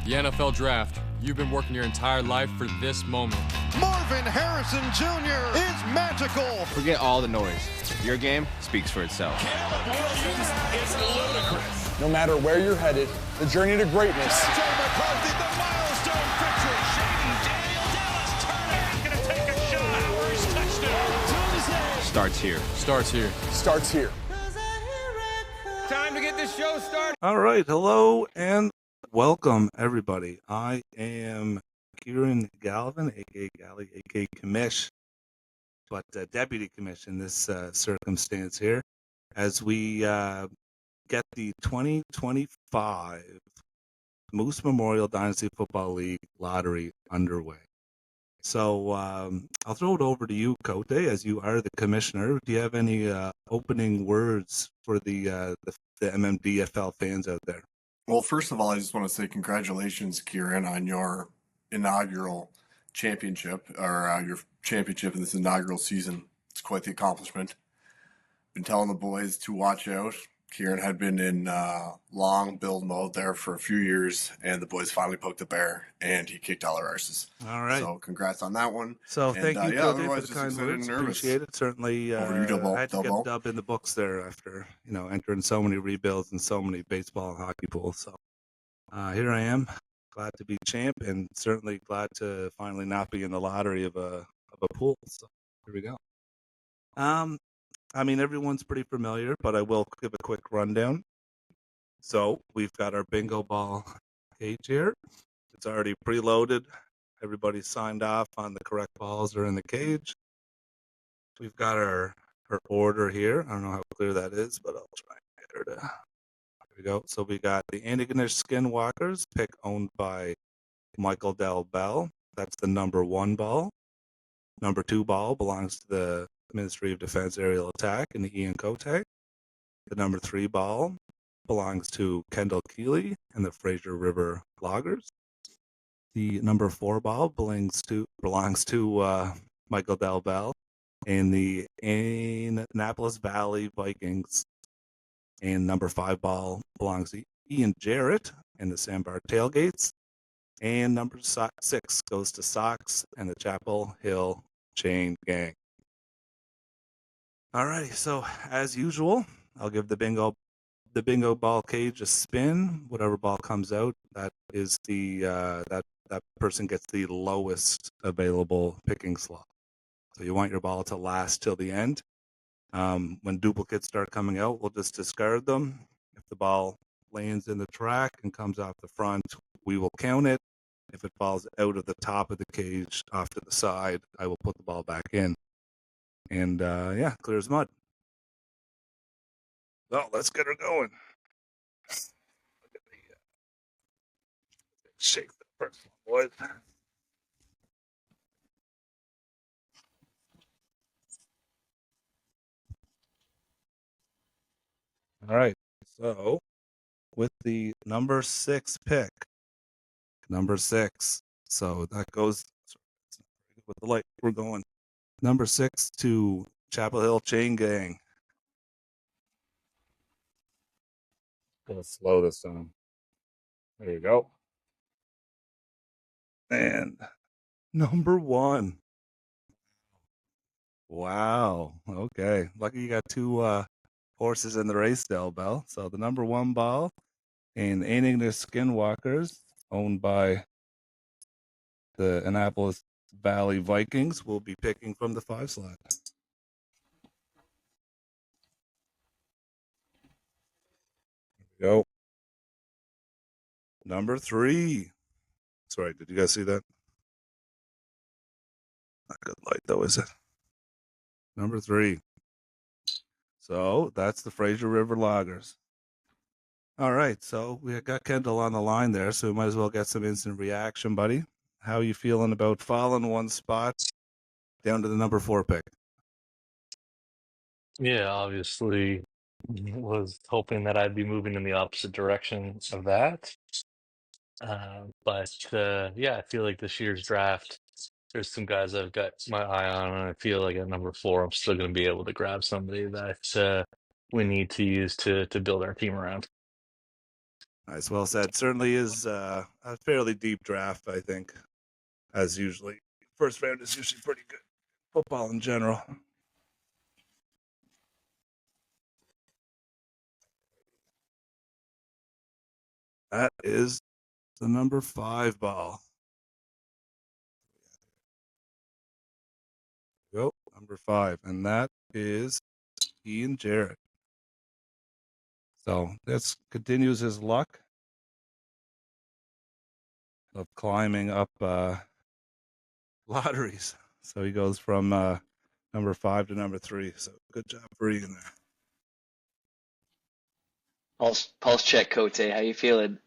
The NFL Draft. You've been working your entire life for this moment. Marvin Harrison Jr. is magical. Forget all the noise. Your game speaks for itself. Caleb Williams is ludicrous. No matter where you're headed, the journey to greatness. McCarthy, the milestone victory. Shady Daniel Dallas Turner going to take a shot. Howard's touchdown. Starts here. Starts here. Starts here. Time to get this show started. All right. Hello and welcome, everybody. I am Kieran Galvin, a.k.a. Gally, a.k.a. Commish, but Deputy Commish in this circumstance here, as we get the 2025 Moose Memorial Dynasty Football League lottery underway. So I'll throw it over to you, Cote, as you are the commissioner. Do you have any opening words for the MMDFL fans out there? Well, first of all, I just want to say congratulations, Kieran, on your inaugural championship, or your championship in this inaugural season. It's quite the accomplishment. Been telling the boys to watch out. Kieran had been in long build mode there for a few years, and the boys finally poked the bear, and he kicked all our arses. All right. So congrats on that one. So thank you, yeah, Cote, for otherwise the just kind excited words. and nervous. Appreciate it. Certainly, Over to you, Double. I had to get Dub in the books there after entering so many rebuilds and so many baseball and hockey pools. So here I am, glad to be champ, and certainly glad to finally not be in the lottery of a pool. So here we go. I mean, everyone's pretty familiar, but I will give a quick rundown. So we've got our bingo ball cage here. It's already preloaded. Everybody's signed off on the correct balls are in the cage. We've got our order here. I don't know how clear that is, but I'll try and get her to. There we go. So we got the Antigonish Skinwalkers, pick owned by Michael Del Bell. That's the number 1 ball. Number 2 ball belongs to the Ministry of Defense Aerial Attack and the Ian Cote. The number 3 ball belongs to Kendall Keeley and the Fraser River Loggers. The number 4 ball belongs to Michael Del Bell and the Annapolis Valley Vikings. And number 5 ball belongs to Ian Jarrett and the Sandbar Tailgates. And number 6 goes to Sox and the Chapel Hill Chain Gang. All right, so as usual, I'll give the bingo ball cage a spin. Whatever ball comes out, that is the that person gets the lowest available picking slot. So you want your ball to last till the end. When duplicates start coming out, we'll just discard them. If the ball lands in the track and comes off the front, we will count it. If it falls out of the top of the cage off to the side, I will put the ball back in. And clear as mud. So let's get her going. Look at the shake the first one, boys. All right. So with the number 6 pick, number 6. So that goes with the light. We're going number 6 to Chapel Hill Chain Gang. Gonna slow this down. There you go. And number 1. Wow. Okay. Lucky you got 2 horses in the race, Del Bell. So the number 1 ball and Antigonish Skinwalkers, owned by the Annapolis Valley Vikings, will be picking from the 5 slot. Go. Number 3. Sorry, did you guys see that? Not good light though, is it? Number 3. So that's the Fraser River Loggers. All right, so we got Kendall on the line there, so we might as well get some instant reaction, buddy. How are you feeling about falling 1 spot down to the number 4 pick? Yeah, obviously was hoping that I'd be moving in the opposite direction of that. But I feel like this year's draft, there's some guys I've got my eye on, and I feel like at number 4, I'm still going to be able to grab somebody that we need to use to build our team around. Nice, well said. Certainly is a fairly deep draft, I think, as usually. First round is usually pretty good. Football in general. That is the number 5 ball. Go, number 5. And that is Ian Jarrett. So this continues his luck of climbing up lotteries. So he goes from number 5 to number 3. So good job for Ian there. Pulse check, Cote. How you feeling?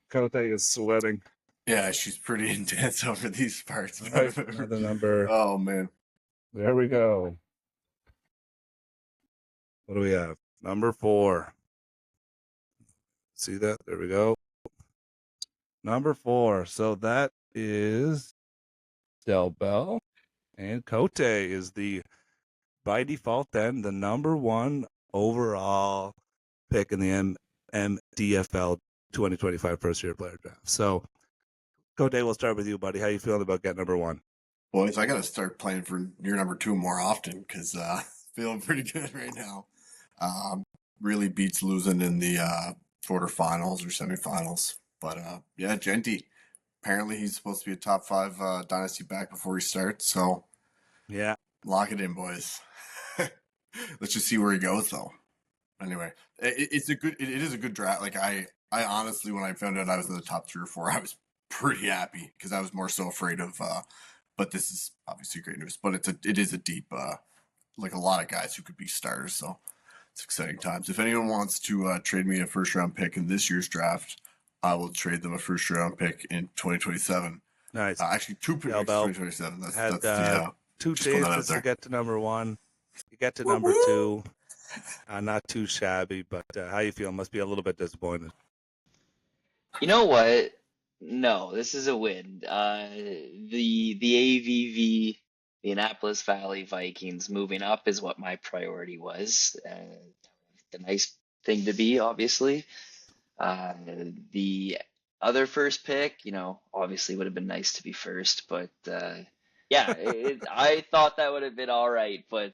Cote is sweating. Yeah, she's pretty intense over these parts. Right, another number. Oh, man. There we go. What do we have? Number 4. See that? There we go. Number 4. So that is Del Bell. And Cote is by default then, the number 1 overall pick in the MMDFL 2025 first year player draft. So, Cote, we'll start with you, buddy. How you feeling about getting number 1? Boys, I got to start playing for your number 2 more often because feeling pretty good right now. Really beats losing in the quarterfinals or semifinals. But yeah, Genty. Apparently he's supposed to be a top 5 dynasty back before he starts. So yeah, lock it in, boys. Let's just see where he goes, though. Anyway, it is a good draft. Like I honestly, when I found out I was in the top 3 or 4, I was pretty happy because I was more so afraid of. But this is obviously great news. But it is a deep, like a lot of guys who could be starters. So it's exciting times. If anyone wants to trade me a first round pick in this year's draft, I will trade them a first round pick in 2027. Nice. Actually, 2 picks in 2027. That's the 2 chances to get to number 1. You get to number 2. Not too shabby, but how you feel? Must be a little bit disappointed. You know what? No, this is a win. The AVV, the Annapolis Valley Vikings, moving up is what my priority was. The nice thing to be, obviously. The other first pick, obviously would have been nice to be first, but yeah, I thought that would have been all right. But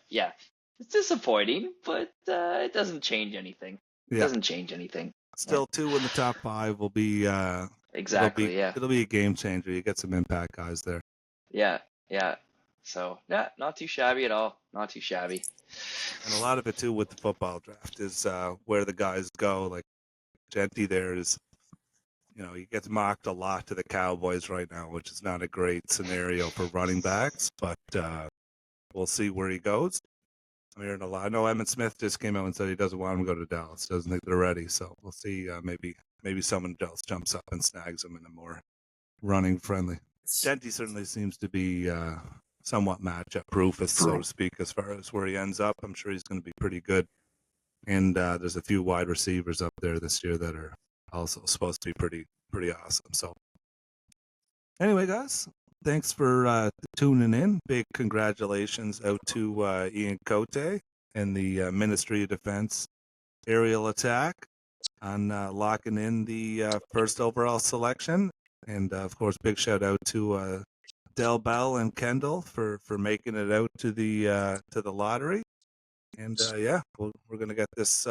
yeah, it's disappointing, but it doesn't change anything. It doesn't change anything. Still 2 in the top 5 will be exactly. It'll be a game changer. You get some impact guys there. Yeah. So yeah, not too shabby at all. Not too shabby. And a lot of it too with the football draft is where the guys go. Like Genty there is, he gets mocked a lot to the Cowboys right now, which is not a great scenario for running backs. But we'll see where he goes. I'm hearing a lot. I know Emmitt Smith just came out and said he doesn't want him to go to Dallas. Doesn't think they're ready. So we'll see. Maybe someone else jumps up and snags him in a more running friendly. Genty certainly seems to be somewhat matchup proof, so to speak, as far as where he ends up. I'm sure he's going to be pretty good. And there's a few wide receivers up there this year that are also supposed to be pretty awesome. So anyway, guys, thanks for tuning in. Big congratulations out to Ian Cote and the Ministry of Defense aerial attack on locking in the first overall selection. And, of course, big shout out to Del Bell and Kendall for making it out to the lottery. And, yeah, we're going to get this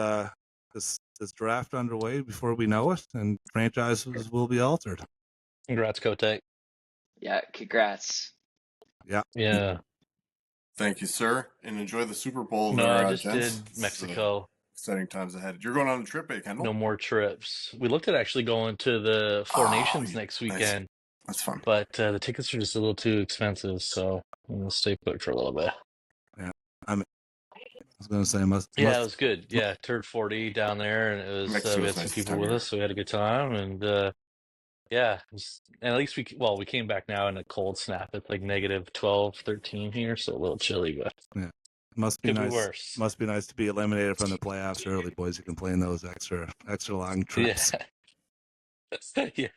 draft underway before we know it, and franchises will be altered. Congrats, Cote. Yeah, congrats. Yeah. Thank you, sir, and enjoy the Super Bowl. No, there, I just gents. did Mexico. Exciting times ahead. You're going on a trip, Kendall? No more trips. We looked at actually going to the Four Nations next weekend. Nice. That's fun. But the tickets are just a little too expensive, so I'm going to stay put for a little bit. Yeah, I was going to say, it was good. Yeah, turned 40 down there, and it was we had some people with us, so we had a good time, and yeah, and at least we came back now in a cold snap. It's like negative 12, 13 here, so a little chilly, but yeah. Must be nice. Worse. Must be nice to be eliminated from the playoffs early, boys. You can play in those extra long trips. Yeah.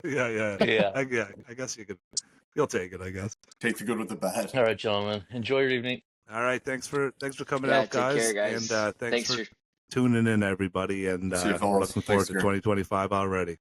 yeah. I guess you could You'll take it, I guess. Take the good with the bad. All right, gentlemen. Enjoy your evening. All right, thanks for coming Yeah, out, take care, guys. guys. And thanks for tuning in, everybody. And See you, we're fellas. looking forward Thanks, to Gary. 2025 already.